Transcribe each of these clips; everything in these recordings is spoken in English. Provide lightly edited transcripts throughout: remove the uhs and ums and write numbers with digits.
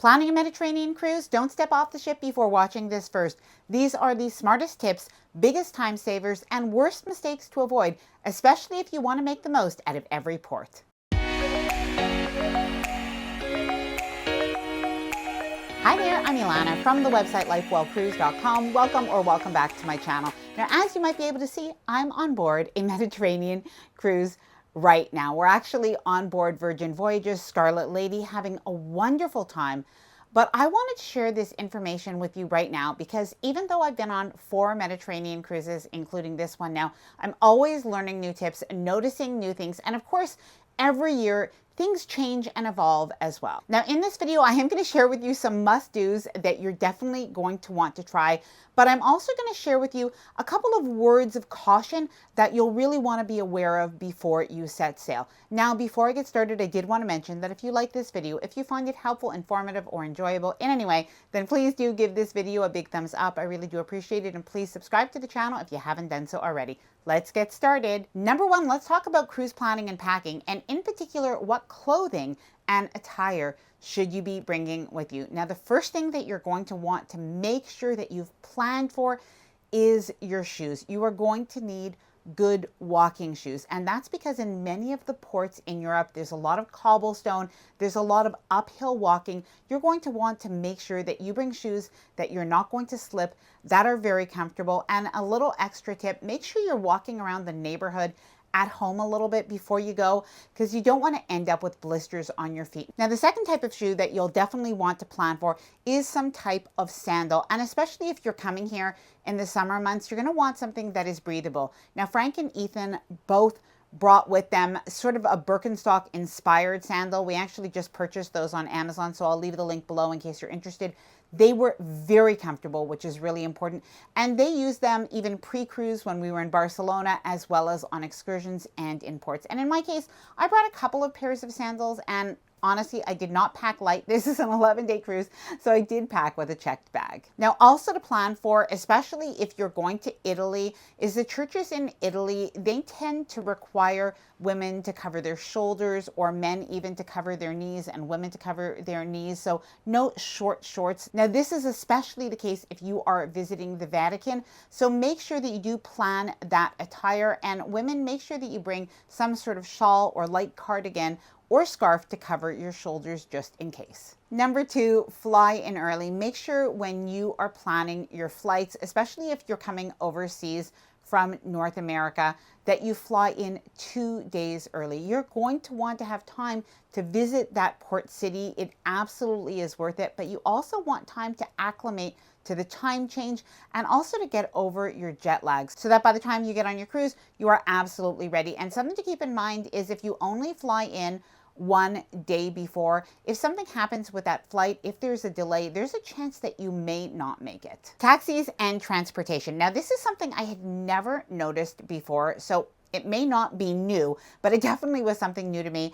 Planning a Mediterranean cruise? Don't step off the ship before watching this first. These are the smartest tips, biggest time savers, and worst mistakes to avoid, especially if you want to make the most out of every port. Hi there, I'm Ilana from the website lifewellcruise.com. Welcome back to my channel. Now, as you might be able to see, I'm on board a Mediterranean cruise right now. We're actually on board Virgin Voyages Scarlet Lady, having a wonderful time. But I wanted to share this information with you right now because even though I've been on 4 Mediterranean cruises, including this one now, I'm always learning new tips, noticing new things, and of course, every year, things change and evolve as well. Now, in this video, I am going to share with you some must-dos that you're definitely going to want to try, but I'm also going to share with you a couple of words of caution that you'll really want to be aware of before you set sail. Now, before I get started, I did want to mention that if you like this video, if you find it helpful, informative, or enjoyable in any way, then please do give this video a big thumbs up. I really do appreciate it, and please subscribe to the channel if you haven't done so already. Let's get started. Number 1, let's talk about cruise planning and packing, and in particular, what clothing and attire should you be bringing with you. Now, the first thing that you're going to want to make sure that you've planned for is your shoes. You are going to need good walking shoes, and that's because in many of the ports in Europe, there's a lot of cobblestone, there's a lot of uphill walking. You're going to want to make sure that you bring shoes that you're not going to slip, that are very comfortable. And a little extra tip, make sure you're walking around the neighborhood at home a little bit before you go, because you don't want to end up with blisters on your feet. Now, the second type of shoe that you'll definitely want to plan for is some type of sandal. And especially if you're coming here in the summer months, you're going to want something that is breathable. Now, Frank and Ethan both brought with them sort of a Birkenstock inspired sandal. We actually just purchased those on Amazon, so I'll leave the link below in case you're interested. They were very comfortable, which is really important. And they used them even pre-cruise when we were in Barcelona, as well as on excursions and in ports. And in my case, I brought a couple of pairs of sandals, and honestly, I did not pack light. This is an 11-day cruise, so I did pack with a checked bag. Now, also to plan for, especially if you're going to Italy, is the churches in Italy, they tend to require women to cover their shoulders, or men even to cover their knees, and women to cover their knees. So no short shorts. Now, this is especially the case if you are visiting the Vatican. So make sure that you do plan that attire, and women, make sure that you bring some sort of shawl or light cardigan or scarf to cover your shoulders just in case. Number 2, fly in early. Make sure when you are planning your flights, especially if you're coming overseas from North America, that you fly in 2 days early. You're going to want to have time to visit that port city. It absolutely is worth it, but you also want time to acclimate to the time change and also to get over your jet lags so that by the time you get on your cruise, you are absolutely ready. And something to keep in mind is if you only fly in 1 day before, if something happens with that flight, if there's a delay, there's a chance that you may not make it. Taxis and transportation. Now, this is something I had never noticed before, so it may not be new, but it definitely was something new to me.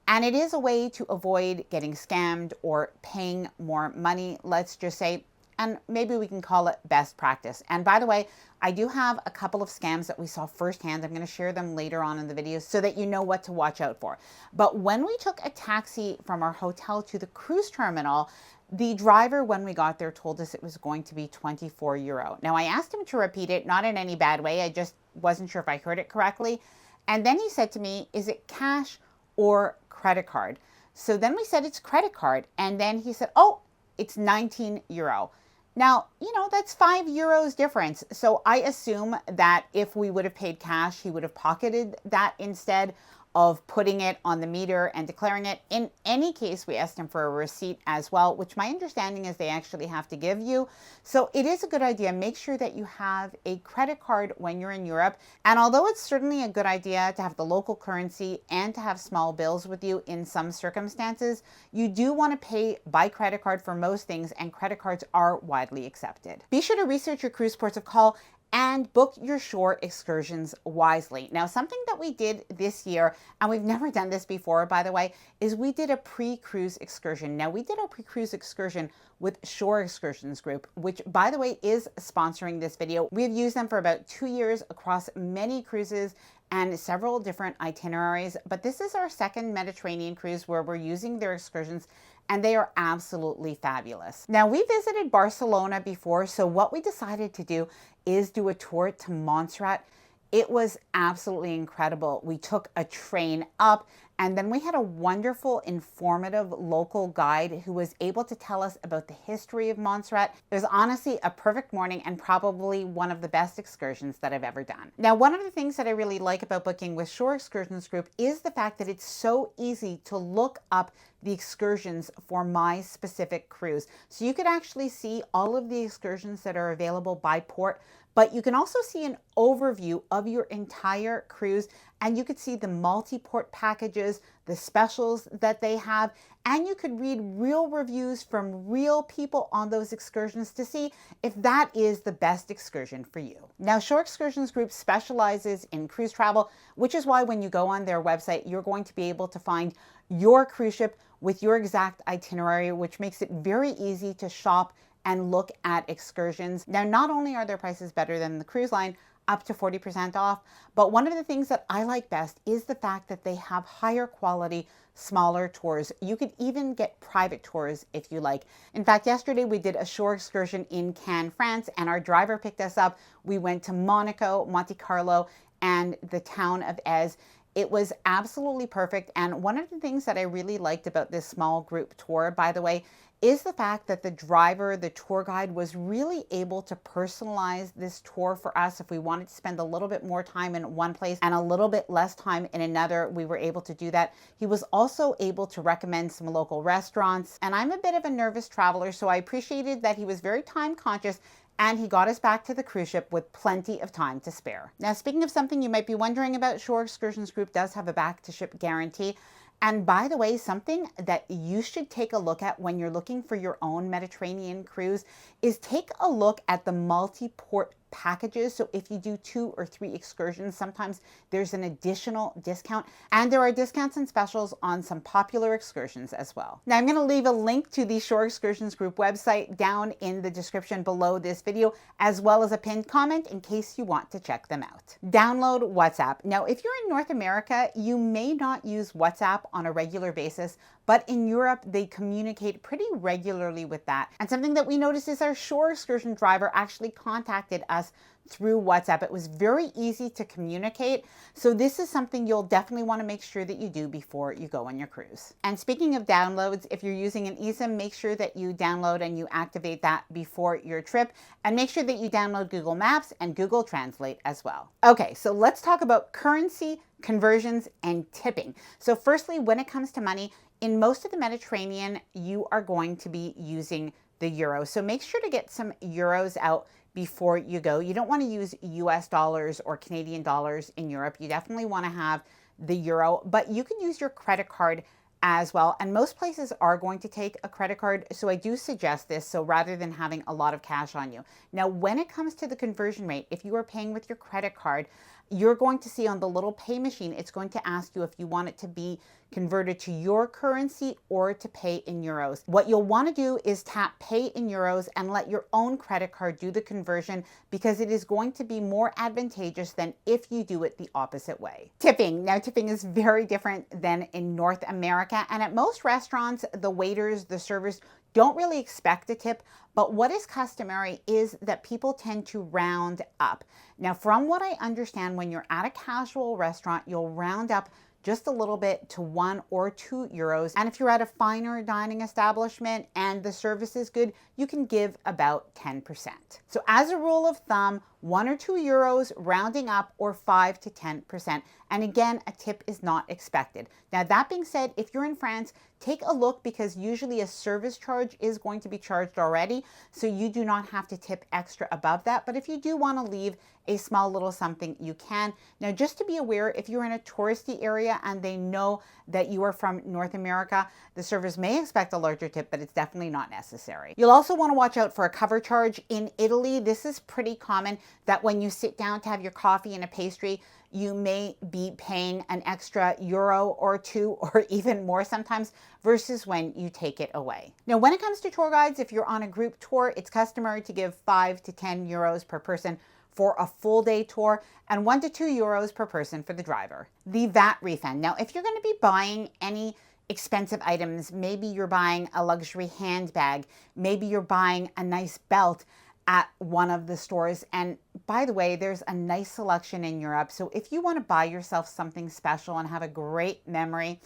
And it is a way to avoid getting scammed or paying more money, let's just say, and maybe we can call it best practice. And by the way, I do have a couple of scams that we saw firsthand. I'm going to share them later on in the video so that you know what to watch out for. But when we took a taxi from our hotel to the cruise terminal, the driver, when we got there, told us it was going to be 24 euro. Now, I asked him to repeat it, not in any bad way. I just wasn't sure if I heard it correctly. And then he said to me, is it cash or credit card? So then we said it's credit card. And then he said, oh, it's 19 euro. Now, you know, that's 5 euros difference. So I assume that if we would have paid cash, he would have pocketed that instead of putting it on the meter and declaring it. In any case, we asked him for a receipt as well, which my understanding is they actually have to give you. So it is a good idea. Make sure that you have a credit card when you're in Europe. And although it's certainly a good idea to have the local currency and to have small bills with you in some circumstances, you do want to pay by credit card for most things, and credit cards are widely accepted. Be sure to research your cruise ports of call and book your shore excursions wisely. Now, something that we did this year, and we've never done this before, by the way, is we did a pre-cruise excursion. Now, we did our pre-cruise excursion with Shore Excursions Group, which, by the way, is sponsoring this video. We've used them for about 2 years across many cruises, and several different itineraries, but this is our second Mediterranean cruise where we're using their excursions, and they are absolutely fabulous. Now, we visited Barcelona before, so what we decided to do is do a tour to Montserrat. It was absolutely incredible. We took a train up, and then we had a wonderful, informative local guide who was able to tell us about the history of Montserrat. It was honestly a perfect morning and probably one of the best excursions that I've ever done. Now, one of the things that I really like about booking with Shore Excursions Group is the fact that it's so easy to look up the excursions for my specific cruise. So you could actually see all of the excursions that are available by port, but you can also see an overview of your entire cruise, and you could see the multi-port packages, the specials that they have, and you could read real reviews from real people on those excursions to see if that is the best excursion for you. Now, Shore Excursions Group specializes in cruise travel, which is why when you go on their website, you're going to be able to find your cruise ship with your exact itinerary, which makes it very easy to shop and look at excursions. Now, not only are their prices better than the cruise line, up to 40% off, but one of the things that I like best is the fact that they have higher quality, smaller tours. You could even get private tours if you like. In fact, yesterday we did a shore excursion in Cannes, France, and our driver picked us up. We went to Monaco, Monte Carlo, and the town of Ez. It was absolutely perfect. And one of the things that I really liked about this small group tour, by the way, is the fact that the driver, the tour guide, was really able to personalize this tour for us. If we wanted to spend a little bit more time in one place and a little bit less time in another, we were able to do that. He was also able to recommend some local restaurants. And I'm a bit of a nervous traveler, so I appreciated that he was very time conscious, and he got us back to the cruise ship with plenty of time to spare. Now, speaking of something you might be wondering about, Shore Excursions Group does have a back to ship guarantee. And by the way, something that you should take a look at when you're looking for your own Mediterranean cruise is take a look at the multi-port packages. So if you do 2 or 3 excursions, sometimes there's an additional discount, and there are discounts and specials on some popular excursions as well. Now, I'm going to leave a link to the Shore Excursions Group website down in the description below this video, as well as a pinned comment in case you want to check them out. Download WhatsApp. Now, if you're in North America, you may not use WhatsApp on a regular basis, but in Europe, they communicate pretty regularly with that. And something that we noticed is our shore excursion driver actually contacted us through WhatsApp. It was very easy to communicate. So this is something you'll definitely want to make sure that you do before you go on your cruise. And speaking of downloads, if you're using an eSIM, make sure that you download and you activate that before your trip, and make sure that you download Google Maps and Google Translate as well. Okay, so let's talk about currency, conversions, and tipping. So firstly, when it comes to money, in most of the Mediterranean, you are going to be using the euro. So make sure to get some euros out before you go. You don't want to use US dollars or Canadian dollars in Europe. You definitely want to have the euro, but you can use your credit card as well. And most places are going to take a credit card. So I do suggest this. So rather than having a lot of cash on you. Now, when it comes to the conversion rate, if you are paying with your credit card, you're going to see on the little pay machine, it's going to ask you if you want it to be converted to your currency or to pay in euros. What you'll want to do is tap pay in euros and let your own credit card do the conversion, because it is going to be more advantageous than if you do it the opposite way. Tipping. Now, tipping is very different than in North America. And at most restaurants, the waiters, the servers don't really expect a tip, but what is customary is that people tend to round up. Now, from what I understand, when you're at a casual restaurant, you'll round up just a little bit to 1 or 2 euros. And if you're at a finer dining establishment and the service is good, you can give about 10%. So as a rule of thumb, 1 or 2 euros rounding up, or 5 to 10%. And again, a tip is not expected. Now, that being said, if you're in France, take a look, because usually a service charge is going to be charged already. So you do not have to tip extra above that. But if you do want to leave a small little something, you can. Now, just to be aware, if you're in a touristy area and they know that you are from North America, the servers may expect a larger tip, but it's definitely not necessary. You'll also want to watch out for a cover charge. In Italy, this is pretty common, that when you sit down to have your coffee and a pastry, you may be paying an extra euro or 2, or even more sometimes, versus when you take it away. Now, when it comes to tour guides, if you're on a group tour, it's customary to give 5 to 10 euros per person for a full day tour, and 1 to 2 euros per person for the driver. The VAT refund. Now, if you're going to be buying any expensive items, maybe you're buying a luxury handbag, maybe you're buying a nice belt at one of the stores. And by the way, there's a nice selection in Europe. So if you want to buy yourself something special and have a great memory,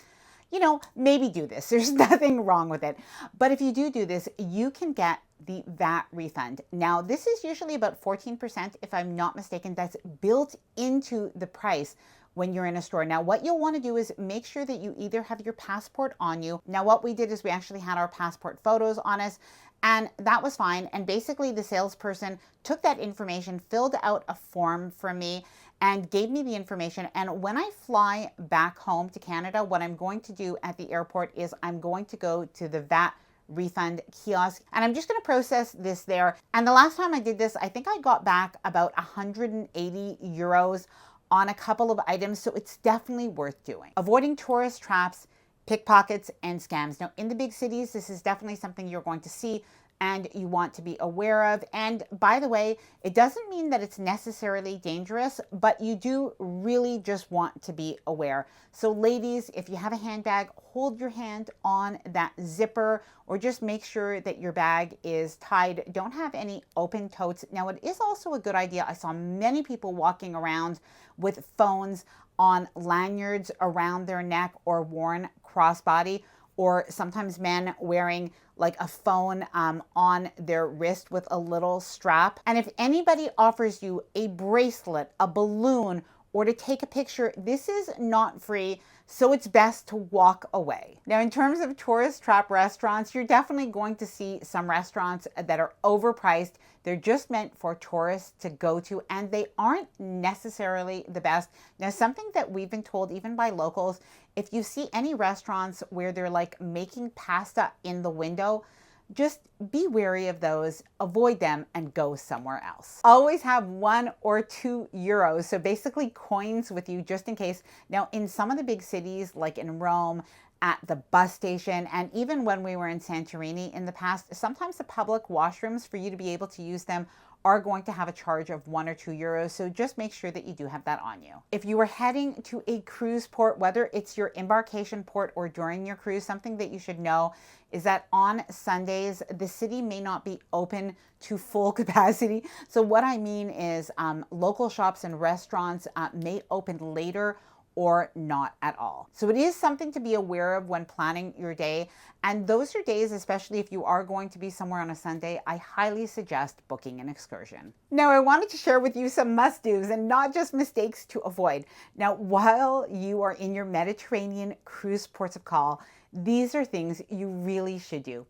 maybe do this. There's nothing wrong with it. But if you do this, you can get the VAT refund. Now, this is usually about 14%, if I'm not mistaken. That's built into the price when you're in a store. Now, what you'll want to do is make sure that you either have your passport on you. Now, what we did is we actually had our passport photos on us, and that was fine. And basically the salesperson took that information, filled out a form for me, and gave me the information. And when I fly back home to Canada, what I'm going to do at the airport is I'm going to go to the VAT refund kiosk, and I'm just going to process this there. And the last time I did this, I think I got back about 180 euros on a couple of items, so it's definitely worth doing. Avoiding tourist traps, pickpockets, and scams. Now, in the big cities, this is definitely something you're going to see and you want to be aware of. And by the way, it doesn't mean that it's necessarily dangerous, but you do really just want to be aware. So ladies, if you have a handbag, hold your hand on that zipper, or just make sure that your bag is tied. Don't have any open totes. Now, it is also a good idea. I saw many people walking around with phones on lanyards around their neck or worn crossbody, or sometimes men wearing like a phone on their wrist with a little strap. And if anybody offers you a bracelet, a balloon, or to take a picture, this is not free, so it's best to walk away. Now, in terms of tourist trap restaurants, you're definitely going to see some restaurants that are overpriced. They're just meant for tourists to go to, and they aren't necessarily the best. Now, something that we've been told even by locals, if you see any restaurants where they're like making pasta in the window, just be wary of those, avoid them, and go somewhere else. Always have 1 or 2 euros, so basically coins with you just in case. Now, in some of the big cities, like in Rome, at the bus station, and even when we were in Santorini in the past, sometimes the public washrooms, for you to be able to use them, are going to have a charge of 1 or 2 euros. So just make sure that you do have that on you. If you are heading to a cruise port, whether it's your embarkation port or during your cruise, something that you should know is that on Sundays, the city may not be open to full capacity. So what I mean is local shops and restaurants may open later or not at all. So it is something to be aware of when planning your day. And those are days, especially if you are going to be somewhere on a Sunday, I highly suggest booking an excursion. Now, I wanted to share with you some must-dos and not just mistakes to avoid. Now, while you are in your Mediterranean cruise ports of call, these are things you really should do.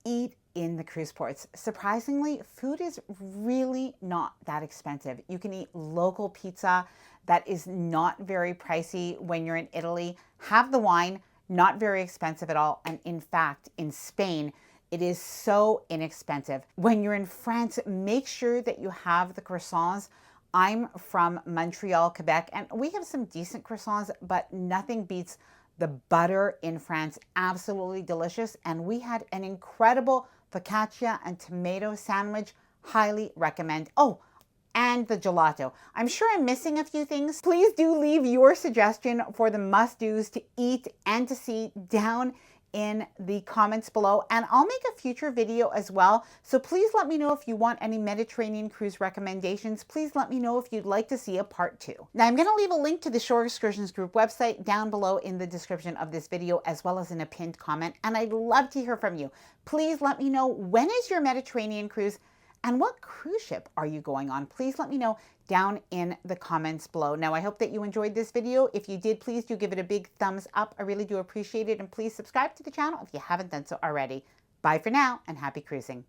Eat in the cruise ports. Surprisingly, food is really not that expensive. You can eat local pizza that is not very pricey when you're in Italy. Have the wine, not very expensive at all. And in fact, in Spain, it is so inexpensive. When you're in France, make sure that you have the croissants. I'm from Montreal, Quebec, and we have some decent croissants, but nothing beats the butter in France. Absolutely delicious. And we had an incredible focaccia and tomato sandwich. Highly recommend. Oh, and the gelato. I'm sure I'm missing a few things. Please do leave your suggestion for the must-dos to eat and to see down in the comments below, and I'll make a future video as well. So please let me know if you want any Mediterranean cruise recommendations. Please let me know if you'd like to see a part 2. Now, I'm going to leave a link to the Shore Excursions group website down below in the description of this video, as well as in a pinned comment, and I'd love to hear from you. Please let me know, when is your Mediterranean cruise and what cruise ship are you going on? Please let me know down in the comments below. Now, I hope that you enjoyed this video. If you did, please do give it a big thumbs up. I really do appreciate it. And please subscribe to the channel if you haven't done so already. Bye for now, and happy cruising.